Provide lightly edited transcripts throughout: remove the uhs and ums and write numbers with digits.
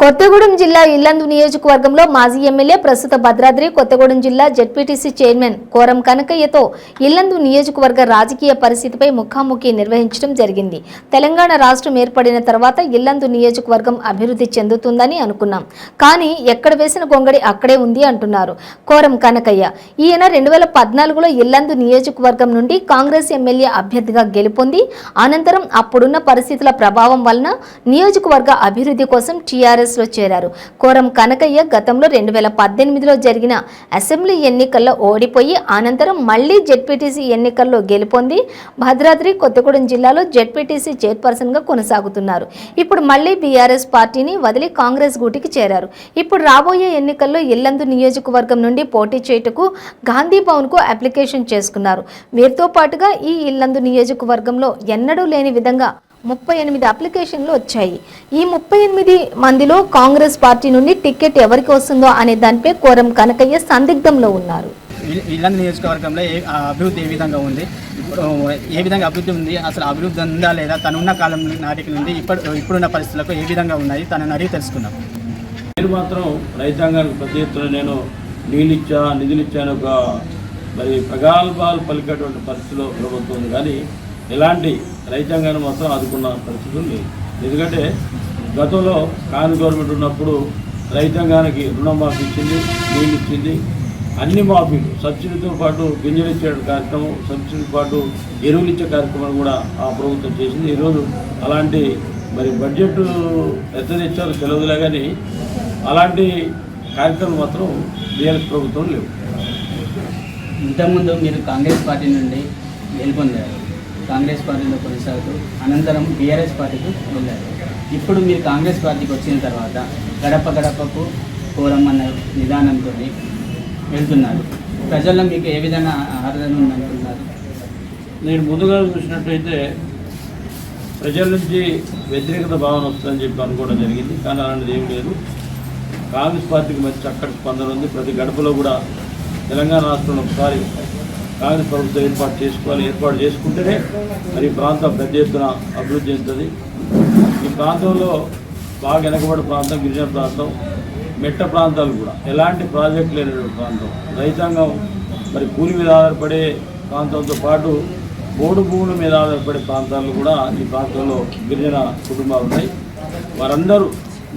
కొత్తగూడెం జిల్లా ఇల్లందు నియోజకవర్గంలో మాజీ ఎమ్మెల్యే ప్రస్తుత భద్రాద్రి కొత్తగూడెం జిల్లా జెడ్పీటీసీ చైర్మన్ కోరం కనకయ్యతో ఇల్లందు నియోజకవర్గ రాజకీయ పరిస్థితిపై ముఖాముఖి నిర్వహించడం జరిగింది. తెలంగాణ రాష్ట్రం ఏర్పడిన తర్వాత ఇల్లందు నియోజకవర్గం అభివృద్ధి చెందుతుందని అనుకున్నాం, కానీ ఎక్కడ వేసిన గొంగడి అక్కడే ఉంది అంటున్నారు కోరం కనకయ్య. ఈయన 2014లో ఇల్లందు నియోజకవర్గం నుండి కాంగ్రెస్ ఎమ్మెల్యే అభ్యర్థిగా గెలుపొంది అనంతరం అప్పుడున్న పరిస్థితుల ప్రభావం వలన నియోజకవర్గ అభివృద్ధి కోసం టీఆర్ఎస్ లో చేరారు. కోరం కనకయ్య గతంలో 2018లో జరిగిన అసెంబ్లీ ఎన్నికల్లో ఓడిపోయి అనంతరం మళ్లీ జెడ్పీటీసీ ఎన్నికల్లో గెలుపొంది భద్రాద్రి కొత్తగూడెం జిల్లాలో జెడ్పీటీసీ చైర్పర్సన్ గా కొనసాగుతున్నారు. ఇప్పుడు మళ్లీ బీఆర్ఎస్ పార్టీని వదిలి కాంగ్రెస్ గూటికి చేరారు. ఇప్పుడు రాబోయే ఎన్నికల్లో ఇల్లందు నియోజకవర్గం నుండి పోటీ చేయుటకు గాంధీ భవన్ కు అప్లికేషన్ చేసుకున్నారు. వీరితో పాటుగా ఈ ఇల్లందు నియోజకవర్గంలో ఎన్నడూ లేని విధంగా 38 అప్లికేషన్లు వచ్చాయి. ఈ 38 మందిలో కాంగ్రెస్ పార్టీ నుండి టికెట్ ఎవరికి వస్తుందో అనే దానిపై కోరం కనకయ్య సందిగ్ధంలో ఉన్నారు. ఇల్లందు నియోజకవర్గంలో అభివృద్ధి ఏ విధంగా ఉంది, ఏ విధంగా అభివృద్ధి ఉంది, అసలు అభివృద్ధి ఉందా లేదా, తనున్న కాలం నాటికి నుండి ఇప్పుడున్న పరిస్థితులకు ఏ విధంగా ఉన్నాయి తనని అడిగి తెలుసుకున్నాం. నేను మాత్రం రైతాంగానికి ప్రతి ఎత్తున నేను నిధులు ఇచ్చాను ఒక మరి ప్రగల్భాలు పలికేటువంటి పరిస్థితిలో ప్రభుత్వం ఉంది, కానీ ఎలాంటి రైతాంగాన్ని మాత్రం ఆదుకున్న పరిస్థితులు లేవు. ఎందుకంటే గతంలో కాంగ్రెస్ గవర్నమెంట్ ఉన్నప్పుడు రైతాంగానికి రుణమాఫీ ఇచ్చింది, నీళ్ళు ఇచ్చింది, అన్ని మాఫీలు, సబ్సిడీతో పాటు గింజలు ఇచ్చే కార్యక్రమం, సబ్సిడీతో పాటు ఎరువులు ఇచ్చే కార్యక్రమాలు కూడా ఆ ప్రభుత్వం చేసింది. ఈరోజు అలాంటి మరి బడ్జెట్ ఎంత తెచ్చారో తెలియదులే, కానీ అలాంటి కార్యక్రమం మాత్రం బీఆర్ఎస్ ప్రభుత్వం లేవు. ఇంతకుముందు మీరు కాంగ్రెస్ పార్టీ నుండి గెలుపొందారు, కాంగ్రెస్ పార్టీలో కొనసాగుతూ అనంతరం బీఆర్ఎస్ పార్టీకి వెళ్ళారు. ఇప్పుడు మీరు కాంగ్రెస్ పార్టీకి వచ్చిన తర్వాత గడప గడపకు కోరం అన్న నిదానంతో వెళ్తున్నారు. ప్రజల్లో మీకు ఏ విధంగా ఆదరణ ఉందనుకున్నారు? నేను ముందుగా చూసినట్టయితే ప్రజల నుంచి వ్యతిరేకత భావన వస్తుందని చెప్పి అనుకోవడం జరిగింది, కానీ అలాంటిది ఏం లేదు. కాంగ్రెస్ పార్టీకి మంచి చక్కటి స్పందన ఉంది. ప్రతి గడపలో కూడా తెలంగాణ రాష్ట్రంలో ఒకసారి కాంగ్రెస్ ప్రభుత్వం ఏర్పాటు చేసుకుంటేనే మరి ఈ ప్రాంతం పెద్ద ఎత్తున అభివృద్ధి చెందుతుంది. ఈ ప్రాంతంలో బాగా వెనకబడి ప్రాంతం, గిరిజన ప్రాంతం, మెట్ట ప్రాంతాలు కూడా ఎలాంటి ప్రాజెక్టు లేనటువంటి ప్రాంతం, రైతాంగం మరి కూలి మీద ఆధారపడే ప్రాంతంతో పాటు బోడు భూముల మీద ఆధారపడే ప్రాంతాలు కూడా ఈ ప్రాంతంలో గిరిజన కుటుంబాలు ఉన్నాయి. వారందరూ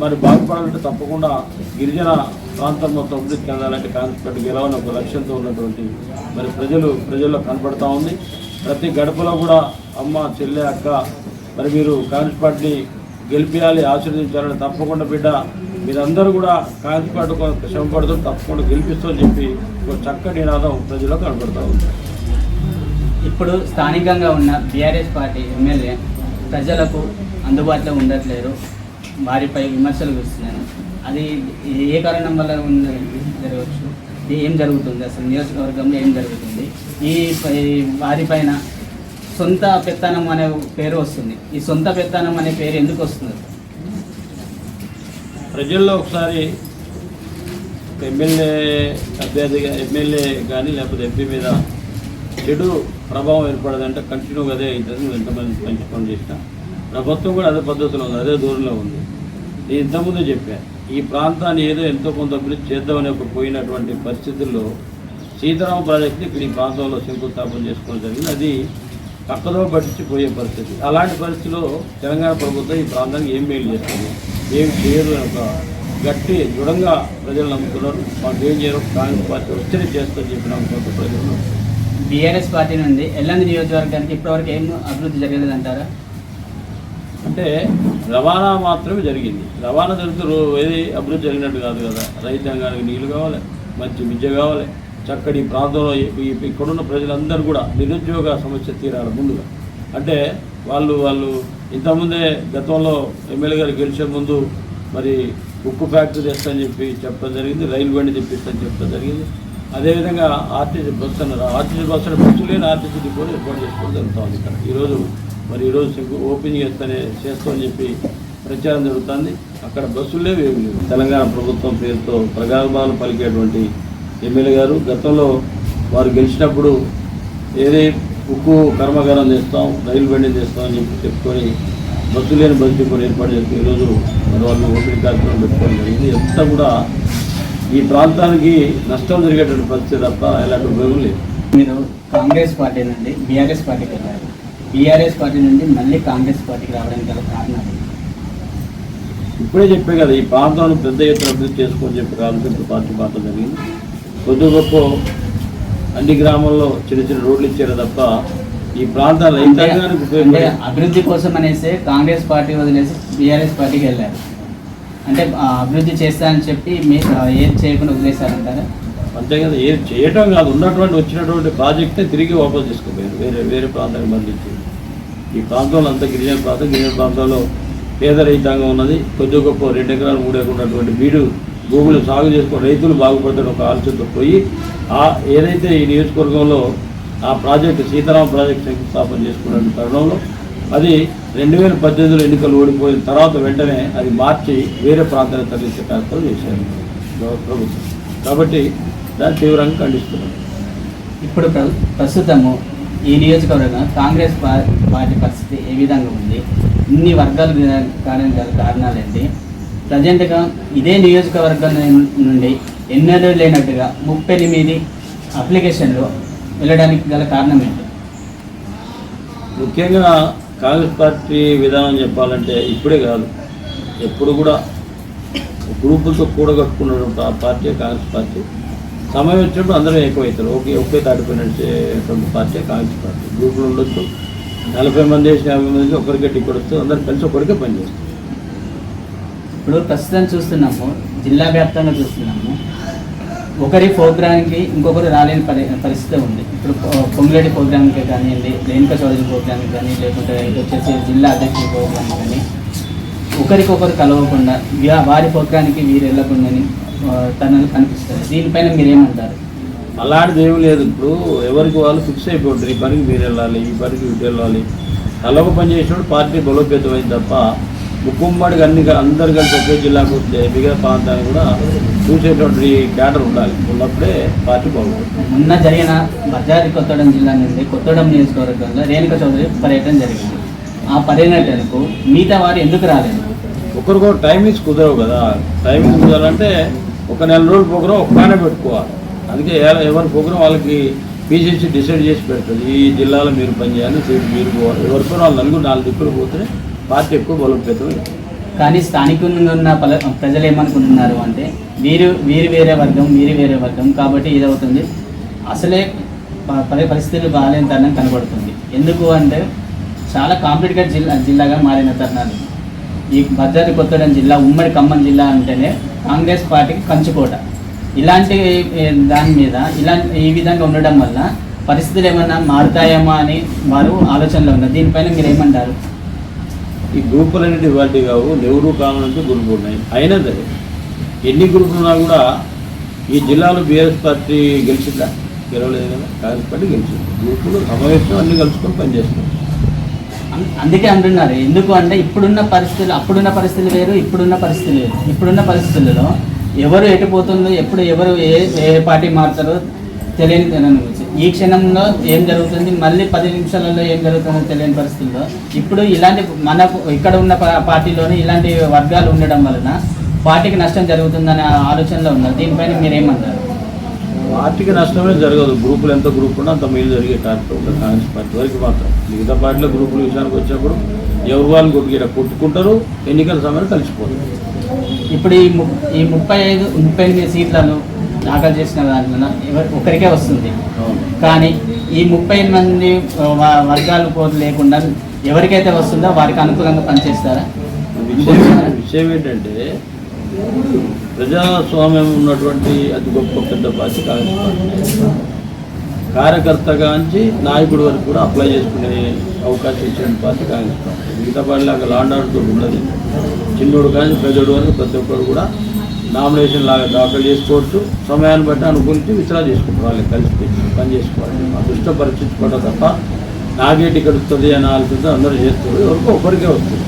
మరి బాగుపడాలంటే తప్పకుండా గిరిజన ప్రాంతం మొత్తం అభివృద్ధి చెందాలంటే కాంగ్రెస్ పార్టీ గెలవాలని ఒక లక్ష్యంతో ఉన్నటువంటి మరి ప్రజల్లో కనపడతా ఉంది. ప్రతి గడపలో కూడా అమ్మ, చెల్లె, అక్క మరి మీరు కాంగ్రెస్ పార్టీ గెలిపించాలి, ఆశీర్వదించాలని తప్పకుండా బిడ్డ మీరందరూ కూడా కాంగ్రెస్ పార్టీ శ్రమపడుతూ తప్పకుండా గెలిపిస్తామని చెప్పి ఒక చక్కటి నినాదం ప్రజల్లో కనపడతా ఉంది. ఇప్పుడు స్థానికంగా ఉన్న బీఆర్ఎస్ పార్టీ ఎమ్మెల్యే ప్రజలకు అందుబాటులో ఉండట్లేరు, వారిపై విమర్శలు వస్తున్నాయి. అది ఏ కారణం వల్ల జరగవచ్చు? ఏం జరుగుతుంది, అసలు నియోజకవర్గంలో ఏం జరుగుతుంది? వారిపైన సొంత పెత్తనం అనే పేరు వస్తుంది. ఈ సొంత పెత్తనం అనే పేరు ఎందుకు వస్తుంది? ప్రజల్లో ఒకసారి ఎమ్మెల్యే కానీ లేకపోతే ఎంపీ మీద చెడు ప్రభావం ఏర్పడదంటే కంటిన్యూగా అదే అవుతుంది. ఎంతమంది మంచి పనులు చేసినా ప్రభుత్వం కూడా అదే పద్ధతిలో ఉంది, అదే దూరంలో ఉంది. నేను ఇంతకుముందే చెప్పాను, ఈ ప్రాంతాన్ని ఏదో ఎంతో కొంత అభివృద్ధి చేద్దామని పోయినటువంటి పరిస్థితుల్లో సీతారామ ప్రాజెక్టుని ఇక్కడ ఈ ప్రాంతంలో శంకుస్థాపన చేసుకోవడం జరిగింది. అది పక్కదో పట్టించిపోయే పరిస్థితి. అలాంటి పరిస్థితిలో తెలంగాణ ప్రభుత్వం ఈ ప్రాంతానికి ఏం మేలు చేస్తుంది, ఏం చేయరు అని ఒక గట్టి దృఢంగా ప్రజలు నమ్ముతున్నారు. మాకు ఏం చేయరు, కాంగ్రెస్ పార్టీ వస్తేనే చేస్తుందని చెప్పి నమ్ముకుంటూ ప్రజలు. బీఆర్ఎస్ పార్టీ నుండి ఎల్లందు నియోజకవర్గానికి ఇప్పటివరకు ఏం అభివృద్ధి జరగలేదంటారా? అంటే రవాణా మాత్రమే జరిగింది. రవాణా జరుగుతూ ఏది అభివృద్ధి జరిగినట్టు కాదు కదా. రైతాంగానికి నీళ్లు కావాలి, మంచి విద్య కావాలి, చక్కటి ప్రాంతంలో ఇక్కడున్న ప్రజలందరూ కూడా నిరుద్యోగ సమస్య తీరాలి ముందుగా. అంటే వాళ్ళు ఇంతకుముందే గతంలో ఎమ్మెల్యే గారు గెలిచే ముందు మరి ఉక్కు ఫ్యాక్టరీ తెస్తానని చెప్పి చెప్పడం జరిగింది, రైలు బండి తెప్పిస్తానని చెప్పడం జరిగింది. అదేవిధంగా ఆర్టీసీ బస్సు అన్నారు, ఆర్టీసీ బస్సు బస్సు లేని ఆర్టీసీ డిపోని ఏర్పాటు చేసుకోవడం జరుగుతుంది. ఇక్కడ ఈరోజు ఓపెనింగ్ చేస్తామని చెప్పి ప్రచారం జరుగుతుంది. అక్కడ బస్సులు లేవు, ఏమి లేవు. తెలంగాణ ప్రభుత్వం పేరుతో ప్రగల్భాలు పలికేటువంటి ఎమ్మెల్యే గారు గతంలో వారు గెలిచినప్పుడు ఉక్కు కర్మాగారం చేస్తాం, రైలు బండి చేస్తామని చెప్పి చెప్పుకొని బస్సు లేని బస్సు డిపోని ఏర్పాటు చేసి ఈరోజు మరి వాళ్ళు ఓపిక కార్యక్రమం పెట్టుకోవడం జరిగింది. ఎంత కూడా ఈ ప్రాంతానికి నష్టం జరిగేటువంటి పరిస్థితి తప్ప ఎలాంటి ఉపయోగం లేదు. మీరు కాంగ్రెస్ పార్టీ నుండి బీఆర్ఎస్ పార్టీకి వెళ్ళారు. బీఆర్ఎస్ పార్టీ నుండి మళ్ళీ కాంగ్రెస్ పార్టీకి రావడానికి గల కారణాలు? ఇప్పుడే చెప్పే కదా, ఈ ప్రాంతాన్ని పెద్ద ఎత్తున అభివృద్ధి చేసుకొని చెప్పి కాంగ్రెస్ పార్టీ మాత్రం జరిగింది. కొద్ది గొప్ప అన్ని గ్రామాల్లో చిన్న చిన్న రోడ్లు ఇచ్చారు తప్ప ఈ ప్రాంతాలు రైతాంగానికి ఉపయోగపడే అభివృద్ధి కోసం అనేసి కాంగ్రెస్ పార్టీ వదిలేసి బీఆర్ఎస్ పార్టీకి వెళ్ళారు. అంటే అభివృద్ధి చేస్తానని చెప్పి ఏది చేయకుండా వదిలేశారంటారా? అంతే కదా, ఏది చేయటం కాదు, ఉన్నటువంటి వచ్చినటువంటి ప్రాజెక్ట్ని తిరిగి వాపసు తీసుకుపోయారు, వేరే ప్రాంతానికి మళ్ళించి. ఈ ప్రాంతంలో అంతా గిరిజన ప్రాంతాల్లో పేద రైతాంగం ఉన్నది. కొద్ది గొప్ప 2 ఎకరాలు 3 ఎకరాలు ఉన్నటువంటి బీడు భూములు సాగు చేసుకుని రైతులు బాగుపడతారు ఒక ఆలోచనతో పోయి ఏదైతే ఈ నియోజకవర్గంలో ఆ ప్రాజెక్టు సీతారామ ప్రాజెక్టు శంకుస్థాపన చేసుకున్న తరుణంలో అది 2018 ఎన్నికలు ఓడిపోయిన తర్వాత వెంటనే అది మార్చి వేరే ప్రాంతానికి తరలించే కార్యక్రమం చేశారు ప్రభుత్వం. కాబట్టి దాన్ని తీవ్రంగా ఖండిస్తున్నాం. ఇప్పుడు ప్రస్తుతము ఈ నియోజకవర్గం కాంగ్రెస్ పార్టీ పరిస్థితి ఏ విధంగా ఉంది? ఇన్ని వర్గాలు కారణాలు ఏంటి? ప్రజెంట్గా ఇదే నియోజకవర్గం నుండి ఎన్నడూ లేనట్టుగా 38 అప్లికేషన్లు వెళ్ళడానికి గల కారణం ఏంటి? ముఖ్యంగా కాంగ్రెస్ పార్టీ విధానం చెప్పాలంటే ఇప్పుడే కాదు, ఎప్పుడు కూడా గ్రూపులతో కూడగట్టుకున్న పార్టీ కాంగ్రెస్ పార్టీ. సమయం వచ్చినప్పుడు అందరూ ఎక్కువవుతారు, ఒకే తాటిపై నడిచేటువంటి పార్టీ కాంగ్రెస్ పార్టీ. గ్రూపులు ఉండొచ్చు, 40 మంది 50 మంది ఒకరికే టికెట్ వస్తుంది, అందరూ కలిసి ఒకరికే పనిచేస్తారు. ఇప్పుడు ప్రస్తుతం చూస్తున్నాము, జిల్లా వ్యాప్తంగా చూస్తున్నాము, ఒకరి ప్రోగ్రాంకి ఇంకొకరు రాలేని పరిస్థితి ఉంది. ఇప్పుడు పొంగులేటి ప్రోగ్రాంకి కానివ్వండి, రేణుకా చౌదరి ప్రోగ్రాంకి కానీ, లేకుంటే ఇది వచ్చేసి జిల్లా అధ్యక్షుల ప్రోగ్రాంకి కానీ ఒకరికొకరు కలవకుండా వారి ప్రోగ్రానికి వీరు వెళ్ళకుండాని తనలు కనిపిస్తారు. దీనిపైన మీరేమంటారు? అలాంటిది ఏమి లేదు. ఇప్పుడు ఎవరికి వాళ్ళు ఫిక్స్ అయిపోతారు, ఈ పనికి మీరు వెళ్ళాలి, ఈ పనికి వీటి వెళ్ళాలి. తలొక పని చేసినప్పుడు పార్టీ బలోపేతమైంది తప్ప ముక్కుమ్మడికి అందరు కలిసి ఒకే జిల్లాకు వస్తే మిగతా ప్రాంతాన్ని కూడా చూసేటువంటి క్యాడర్ ఉండాలి. ఉన్నప్పుడే పార్టీ బాగుంటుంది. మొన్న జరిగిన భద్రాద్రి కొత్తగూడెం జిల్లా నుండి కొత్తగూడెం నియోజకవర్గంలో రేణుకా చౌదరి పర్యటన జరిగింది. ఆ పర్యటనకు మిగతా వారు ఎందుకు రాలేదు? ఒకరికొకరు టైమింగ్స్ కుదరవు కదా. టైమింగ్స్ కుదరాలంటే ఒక 4 రోజుల ప్రోగ్రాం ఒక్కనే పెట్టుకోవాలి. అందుకే ఎవరి ప్రోగ్రాం వాళ్ళకి పీసీసీ డిసైడ్ చేసి పెడుతుంది. ఈ జిల్లాలో మీరు పనిచేయాలి, మీరు పోవాలి. ఎవరికో 4 దిక్కులు పోతే పార్టీ ఎక్కువ బలోపేతం. కానీ స్థానికంగా ఉన్న ప్రజలు ఏమనుకుంటున్నారు అంటే వీరు వేరే వర్గం, వీరు వేరే వర్గం కాబట్టి ఇదవుతుంది. అసలే పరిస్థితులు బాగాలేని తరుణం కనబడుతుంది. ఎందుకు అంటే చాలా కాంప్లికేటెడ్ జిల్లాగా మారిన తరుణాలు. ఈ భద్రాద్రి కొత్తగూడెం జిల్లా ఉమ్మడి ఖమ్మం జిల్లా అంటేనే కాంగ్రెస్ పార్టీకి కంచుకోట. ఇలాంటి దాని మీద ఈ విధంగా ఉండడం వల్ల పరిస్థితులు ఏమన్నా మారుతాయేమో అని వారు ఆలోచనలో ఉన్నారు. దీనిపైన మీరు ఏమంటారు? ఈ గ్రూపులు అనేవి ఇవాళ కావు, నెహ్రూ కావాలంటే గ్రూపులు ఉన్నాయి. అయినా సరే ఎన్ని గ్రూపులు ఉన్నా కూడా ఈ జిల్లాలో బీఆర్ఎస్ పార్టీ గెలిచిందా? గెలవలేదు కదా. కాంగ్రెస్ పార్టీ గెలిచింది. గ్రూపులు సమావేశం అన్ని కలుసుకొని పనిచేస్తున్నాయి. అందుకే అంటున్నారు. ఎందుకు అంటే అప్పుడున్న పరిస్థితులు వేరు, ఇప్పుడున్న పరిస్థితులు వేరు. ఇప్పుడున్న పరిస్థితులలో ఎవరు ఎటుపోతుందో, ఎప్పుడు ఎవరు ఏ పార్టీ మారుతారో తెలియని ఈ క్షణంలో ఏం జరుగుతుంది, మళ్ళీ 10 నిమిషాలలో ఏం జరుగుతుందో తెలియని పరిస్థితుల్లో ఇప్పుడు ఇలాంటి మనకు ఇక్కడ ఉన్న పార్టీలోనే ఇలాంటి వర్గాలు ఉండడం వలన పార్టీకి నష్టం జరుగుతుందనే ఆలోచనలో ఉన్నారు. దీనిపైన మీరేమంటారు? పార్టీకి నష్టమే జరగదు. గ్రూపులు ఎంత గ్రూప్ ఉన్నా అంత మేలు జరిగే కార్యక్రమం కాంగ్రెస్ పార్టీ వరకు మాత్రం. మిగతా పార్టీలో గ్రూపుల విషయానికి వచ్చినప్పుడు ఎవరు వాళ్ళు కొట్టుకుంటారు, ఎన్నికల సమయంలో కలిసిపోతారు. ఇప్పుడు ఈ 38 సీట్లను దాఖలు చేసిన దాంట్లో ఒకరికే వస్తుంది. కానీ ఈ 30 మంది వర్గాలు కోర్టు లేకుండా ఎవరికైతే వస్తుందో వారికి అనుకూలంగా పనిచేస్తారా? విషయం ఏంటంటే ప్రజాస్వామ్యం ఉన్నటువంటి అతి గొప్ప పెద్ద పార్టీ కాంగ్రెస్ పార్టీ. కార్యకర్తగా నుంచి నాయకుడి వరకు కూడా అప్లై చేసుకునే అవకాశం ఇచ్చిన పార్టీ కాంగ్రెస్ పార్టీ. మిగతా పార్టీలాగా లాండ్ ఆర్డర్తో ఉన్నది. చిన్నోడు కానీ పెద్దోడు వరకు ప్రతి ఒక్కరు కూడా నామినేషన్ లాగా దాఖలు చేసుకోవచ్చు. సమయాన్ని బట్టి అనుకూలించి విత్డ్రా చేసుకుంటారు. వాళ్ళకి కలిసి పని చేసుకోవాలి. అదృష్టం పరీక్షించుకోవడం తప్ప నాకే టికెట్ వస్తుంది అని ఆలోచనతో అందరూ చేస్తారు. ఎవరికో ఒకరికే వస్తుంది.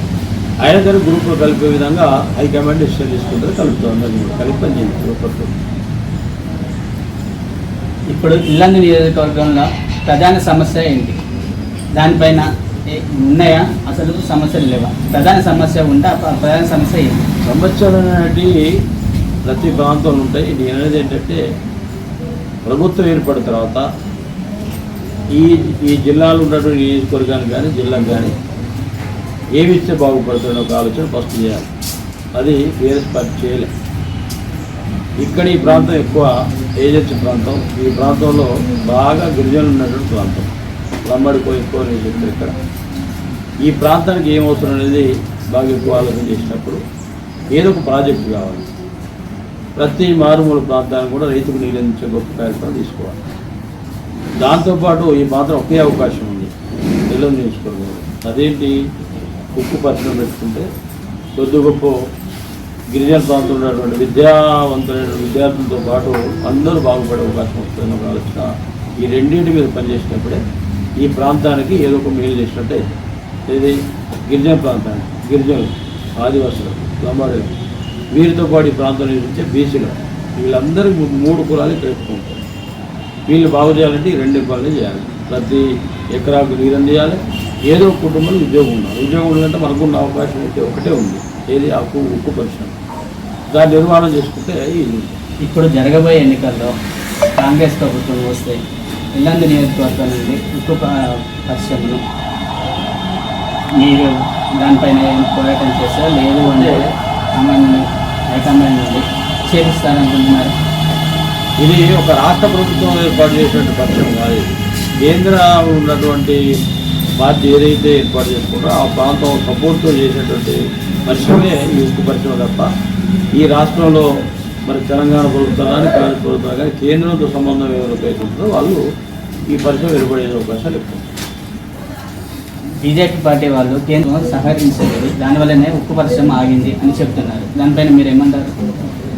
అయినా సరే గ్రూప్లో కలిపే విధంగా హైకమాండ్ డిసిషన్ తీసుకుంటారు, కలుపుతారు. అందరినీ కలిపి పని చేస్తారు. ఇప్పుడు ఇల్లందు నియోజకవర్గంలో ప్రధాన సమస్య ఏంటి? దానిపైన ఉన్నాయా, అసలు సమస్యలు లేవా? ప్రధాన సమస్య ఉంటే ఆ ప్రధాన సమస్య ఏంటి? సమస్యలు అనేవి ప్రతి ప్రాంతంలో ఉంటాయి. నేను అనేది ఏంటంటే ప్రభుత్వం ఏర్పడిన తర్వాత ఈ జిల్లాలో ఉన్నటువంటి నియోజకవర్గానికి కానీ జిల్లాకు కానీ ఏమి ఇస్తే బాగుపడుతుందో ఒక ఆలోచన ఫస్ట్ చేయాలి. అది బీఆర్ఎస్ పార్టీ చేయలేదు. ఇక్కడ ఈ ప్రాంతం ఎక్కువ ఏజెన్సీ ప్రాంతం. ఈ ప్రాంతంలో బాగా గిరిజనులు ఉన్నటువంటి ప్రాంతం. లంబడికో ఎక్కువ నియోజకవర్గం ఇక్కడ. ఈ ప్రాంతానికి ఏం అవసరం అనేది బాగా ఎక్కువ ఆలోచన చేసినప్పుడు ఏదో ఒక ప్రాజెక్టు కావాలి. ప్రతి మారుమూల ప్రాంతానికి కూడా రైతుకు నీళ్ళు అందించే గొప్ప కార్యక్రమం తీసుకోవాలి. దాంతోపాటు ఈ మాత్రం ఒకే అవకాశం ఉంది నిల్వ నియోజకవర్గంలో. అదేంటి, ఉక్కు పరిశ్రమ పెట్టుకుంటే కొద్ది గొప్ప గిరిజన ప్రాంతంలో ఉన్నటువంటి విద్యావంతులైన విద్యార్థులతో పాటు అందరూ బాగుపడే అవకాశం వస్తుందని ఒక ఆలోచన. ఈ రెండింటి మీద పనిచేసినప్పుడే ఈ ప్రాంతానికి ఏదో ఒక మేలు చేసినట్టే. ఇది గిరిజన ప్రాంతానికి, గిరిజనులు, ఆదివాసులు, లంబాడీలు, వీరితో పాటు ఈ ప్రాంతం నివసించే బీసీలు, వీళ్ళందరికీ 3 కులాలు ఇక్కడ ఎక్కువ ఉంటాయి. వీళ్ళు బాగు చేయాలంటే ఈ 2 పనులు చేయాలి. ప్రతి ఎకరాకు నీరు అందియాలి. ఏదో ఒక కుటుంబంలో ఉద్యోగం ఉండాలి. ఉద్యోగం ఉండాలంటే మనకున్న అవకాశం అయితే ఒకటే ఉంది, ఏది ఉక్కు పరిశ్రమ. దాన్ని నిర్మాణం చేసుకుంటే ఇది. ఇప్పుడు జరగబోయే ఎన్నికల్లో కాంగ్రెస్ ప్రభుత్వం వస్తే ఇల్లందు నియోజకవర్గం నుండి ఉక్కు పరిశ్రమను మీరు దానిపైన పోరాటం చేస్తారా, లేదు అంటే హైకమాండ్ నుండి చేపిస్తారనుకుంటున్నారు? ఇది ఒక రాష్ట్ర ప్రభుత్వం ఏర్పాటు చేసినటువంటి పరిశ్రమ కాదు. కేంద్ర ఉన్నటువంటి పార్టీ ఏదైతే ఏర్పాటు చేసుకుంటారో ఆ ప్రాంతం సపోర్ట్తో చేసేటువంటి పరిశ్రమే ఈ ఉక్కు పరిశ్రమ తప్ప ఈ రాష్ట్రంలో మరి తెలంగాణ ప్రభుత్వం కానీ కాంగ్రెస్ ప్రభుత్వం కానీ కేంద్రంతో సంబంధం ఎవరికైతే ఉంటుందో వాళ్ళు ఈ పరిశ్రమ ఏర్పడే అవకాశాలు ఎక్కువ. బీజేపీ పార్టీ వాళ్ళు కేంద్రం సహకరించలేదు, దానివల్లనే ఉక్కు పరిశ్రమ ఆగింది అని చెప్తున్నారు. దానిపైన మీరు ఏమంటారు?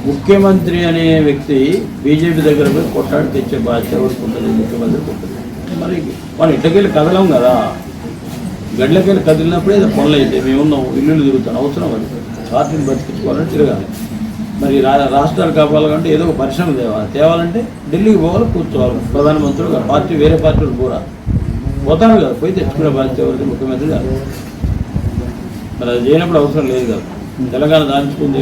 ముఖ్యమంత్రి అనే వ్యక్తి బీజేపీ దగ్గర పోయి కొట్టాడి తెచ్చే బాధ్యత ఎవరికి ఉంటుంది? ముఖ్యమంత్రికి ఉంటుంది. మరి మనం ఇళ్ళకెళ్ళి కదలం కదా, గడ్లకెళ్ళి కదిలినప్పుడే ఏదో పనులు అయితే మేమున్నాం, ఇల్లు తిరుగుతాం, అవసరం అది. పార్టీని బతికించుకోవాలని తిరగాలి. మరి రాష్ట్రాలు కావాలంటే ఏదో ఒక పరిశ్రమ తేవాలంటే ఢిల్లీకి పోవాలి, కూర్చోవాలి. ప్రధానమంత్రులు పార్టీ వేరే పార్టీలు కూడా పోతాను కదా, పోయి తెచ్చుకునే బాధ్యత ఎవరిది? ముఖ్యమంత్రి కాదు. మరి అది చేయనప్పుడు అవసరం లేదు కదా. తెలంగాణ దాచుకుంది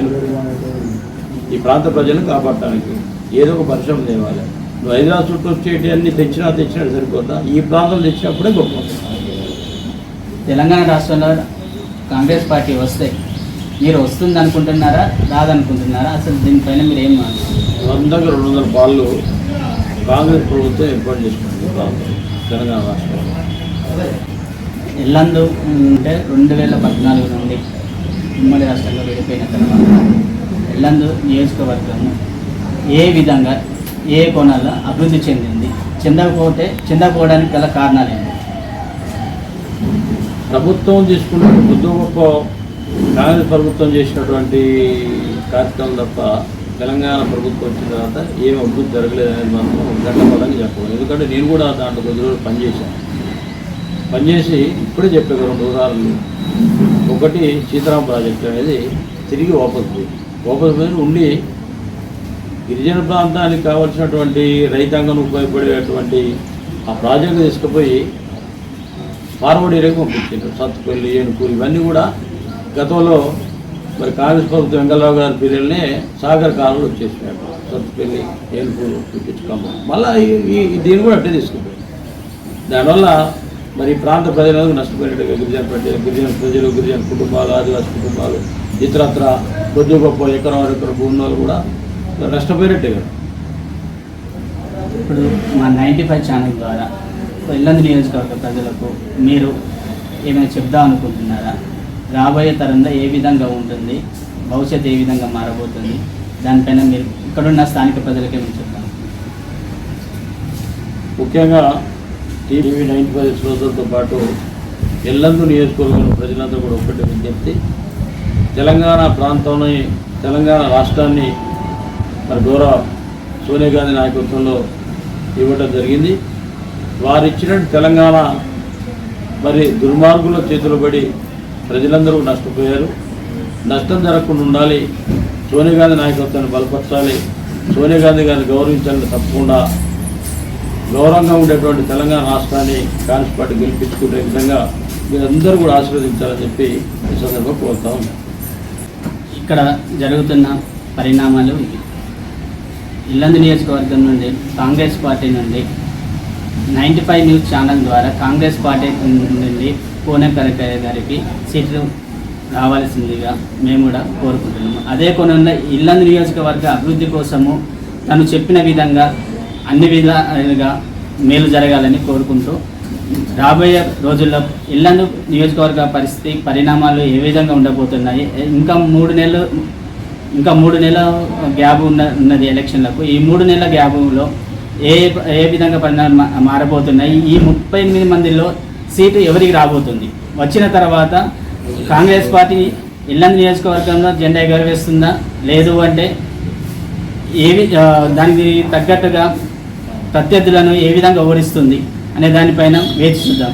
ఈ ప్రాంత ప్రజలను కాపాడటానికి ఏదో ఒక పరిశ్రమ తేవాలి. నువ్వు హైదరాబాద్ చుట్టూ వచ్చేటి అన్ని తెచ్చినట్టు సరిపోతా, ఈ ప్రాంతం తెచ్చినప్పుడే గొప్ప. తెలంగాణ రాష్ట్రంలో కాంగ్రెస్ పార్టీ వస్తే మీరు వస్తుంది అనుకుంటున్నారా, రాదనుకుంటున్నారా? అసలు దీనిపైన మీరు ఏం 100-200 పాళ్ళు కాంగ్రెస్ ప్రభుత్వం ఏర్పాటు చేసుకుంటుంది ప్రాంతం తెలంగాణ రాష్ట్రంలో. ఇల్లందు అంటే 2014 నుండి ఉమ్మడి రాష్ట్రంలో విడిపోయిన తర్వాత ఇల్లందు నియోజకవర్గం ఏ విధంగా ఏ కోణాల్లో అభివృద్ధి చెందింది, చెందకపోవడానికి గల కారణాలు ఏంటి? ప్రభుత్వం తీసుకుంటే కొద్ది గొప్ప కాంగ్రెస్ ప్రభుత్వం చేసినటువంటి కార్యక్రమం తప్ప తెలంగాణ ప్రభుత్వం వచ్చిన తర్వాత ఏమి అభివృద్ధి జరగలేదనేది మనం గంటపదంగా చెప్పాలి. ఎందుకంటే నేను కూడా దాంట్లో కొద్ది రోజులు పనిచేసి ఇప్పుడే చెప్పే 2 ఉదాహరణలు. ఒకటి సీతారాం ప్రాజెక్టు అనేది తిరిగి వాపసు పోయి ఉండి గిరిజన ప్రాంతానికి కావాల్సినటువంటి రైతాంగం ఉపయోగపడేటువంటి ఆ ప్రాజెక్టు తీసుకుపోయి ఫార్వర్డ్ ఏరియాకి పంపించారు. సత్తుపల్లి, ఏనుకూరు ఇవన్నీ కూడా గతంలో మరి కాంగ్రెస్ ప్రభుత్వం వెంగళరావు గారి పీరియడ్నే సాగర్ కాలంలో వచ్చేసినాడు. సత్తుపల్లి, ఏనుకూరు చూపించుకోము. మళ్ళీ దీన్ని కూడా అట్టే తీసుకుపోయారు. దానివల్ల మరి ప్రాంత ప్రజలకు నష్టపోయినట్టుగా గిరిజన ప్రజలు, గిరిజన కుటుంబాలు, ఆదివాసీ కుటుంబాలు, ఇతరత్ర కొద్ది గొప్ప ఎకరం భూమి వాళ్ళు కూడా నష్టపోయినట్టే కదా. ఇప్పుడు మా 95 ఛానల్ ద్వారా ఇల్లందు నియోజకవర్గ ప్రజలకు మీరు ఏమైనా చెప్దాం అనుకుంటున్నారా? రాబోయే తరంలో ఏ విధంగా ఉంటుంది, భవిష్యత్తు ఏ విధంగా మారబోతుంది, దానిపైన మీరు ఇక్కడున్న స్థానిక ప్రజలకే మేము చెప్తాం. ముఖ్యంగా టీవీ 95 శ్రోతలతో పాటు ఇల్లందు నియోజకవర్గంలో ప్రజలందరూ కూడా ఒకటి విజ్ఞప్తి, తెలంగాణ ప్రాంతంలో తెలంగాణ రాష్ట్రాన్ని మరి గౌరవ సోనియా గాంధీ నాయకత్వంలో ఇవ్వడం జరిగింది. వారిచ్చినట్టు తెలంగాణ మరి దుర్మార్గుల చేతులు పడి ప్రజలందరూ నష్టపోయారు. నష్టం జరగకుండా ఉండాలి, సోనియా గాంధీ నాయకత్వాన్ని బలపరచాలి, సోనియా గాంధీ గారిని గౌరవించాలని తప్పకుండా గౌరవంగా ఉండేటువంటి తెలంగాణ రాష్ట్రాన్ని కాంగ్రెస్ పార్టీ గెలిపించుకునే విధంగా మీరందరూ కూడా ఆశీర్వదించాలని చెప్పి ఈ సందర్భంగా కోరుతా ఉన్నాను. ఇక్కడ జరుగుతున్న పరిణామాలు ఇవి. ఇల్లందు నియోజకవర్గం నుండి కాంగ్రెస్ పార్టీ నుండి 95 న్యూస్ ఛానల్ ద్వారా కాంగ్రెస్ పార్టీ నుండి కోనె కనకయ్య గారికి సీట్లు రావాల్సిందిగా మేము కూడా కోరుకుంటున్నాము. అదే కోణంలో ఇల్లందు నియోజకవర్గ అభివృద్ధి కోసము తను చెప్పిన విధంగా అన్ని విధాలుగా మేలు జరగాలని కోరుకుంటూ రాబోయే రోజుల్లో ఇల్లందు నియోజకవర్గ పరిణామాలు ఏ విధంగా ఉండబోతున్నాయి, ఇంకా 3 నెలల గ్యాప్ ఉన్నది ఎలక్షన్లకు. ఈ 3 నెలల గ్యాప్లో ఏ విధంగా పరిణామాలు మారబోతున్నాయి, ఈ 38 మందిలో సీటు ఎవరికి రాబోతుంది, వచ్చిన తర్వాత కాంగ్రెస్ పార్టీ ఇల్లందు నియోజకవర్గంలో జెండా ఎగరవేస్తుందా, లేదు అంటే దానికి తగ్గట్టుగా ప్రత్యర్థులను ఏ విధంగా ఓడిస్తుంది అనే దానిపైన వేచి చూద్దాం.